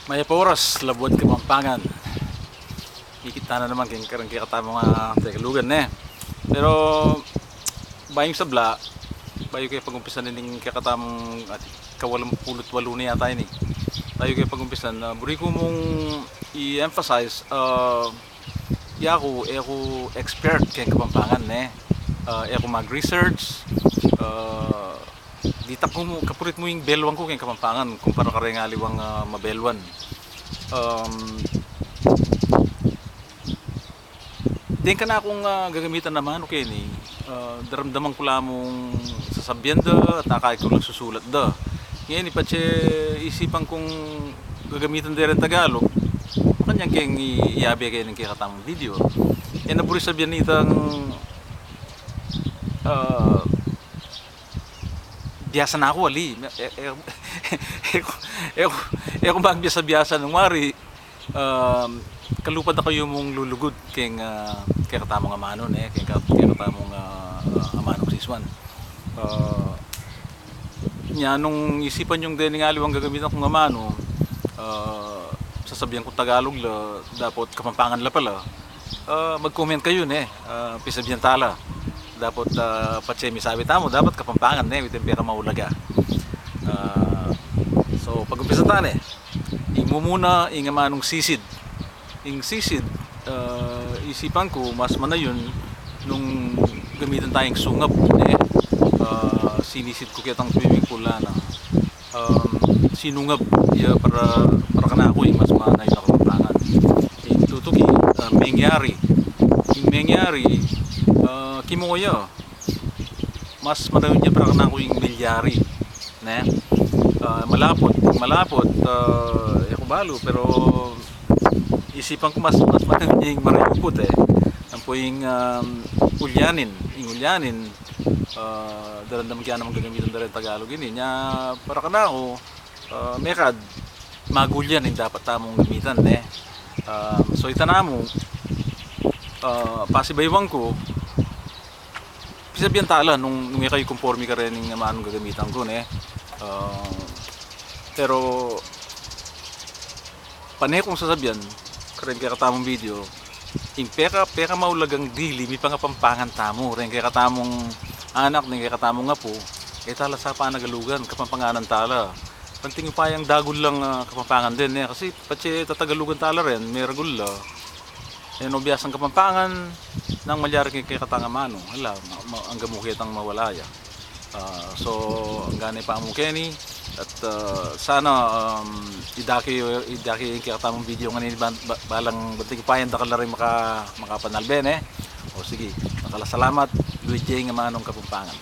May oras, Labuan, Kapampangan. Ikita na naman kayong karang kata mga tekalugan Pero bayong sabla, bayo kayo pag-umpisan din kakatamang at kawalang pulot walo na yata yun Bayo kayo pag-umpisan, buri ko mong i-emphasize, ako expert kayong Kapampangan ako mag-research, di tap mo kapurit mo yung belwan ko kayong Kapampangan kumpara ka rin nga liwang mabelwan. Din ka na akong gagamitan naman okay daramdaman ko lamang sasabyan da at akay ko lang susulat da. Ngayon ipatse isipan kong gagamitan din rin Tagalog kanyang kayong iabi kayo ng kikatamang video. Naburi sabihan itang biasa na ako ali kung bakit biasa nung mari kalupad na kayo mong lulugod kaya katamong amanon kaya katamong amanong siswan nung isipan yung din nga aliwang gagamitan kong amano sasabihan ko Tagalog la dapat Kapampangan la pala mag-comment kayo pisabihan tala dapat patsemi sabi tamo dapat Kapampangan with pera maulaga so pag-umpisa tane imo muna ing manong sisid isipan ko mas manayon nung gamitan tayong sungab sinisid ko kitang swimming pool na sinungab para kana ako mas manayon na Kapampangan tutuki mengyari kimoya mas manayon niya para kana ako yung milyari malapot ako balo pero isipan ko mas manayon niya yung marayupot ang po yung ulyanin dalandam kaya naman gagamitan na rin Tagalog niya para ka na ako mekad magulyan yung dapat tamong gamitan so itana mo pasibaywang ko pisabihan tala nung kayo conforme ka rin yung anong gagamitan ko pero panay kong sasabihan karen kaya katamong video yung peka maulagang dili mi pa nga Pampangan tamo rin kaya katamong anak rin kaya katamong nga po tala sa panagalugan Kapampanganan tala pantingin pa yung dagol lang Kapampangan din kasi patsi tatagalugan tala rin may ragul la obiyasang Kapampangan nang malyari kaya katangamano hala ang gamukitang mawalaya so ang gani pa mo Kenny at sana idaki yung katamong video nga balang bating payan da ka rin makapanalben o sige salamat Luigi nga manong Kapampangan.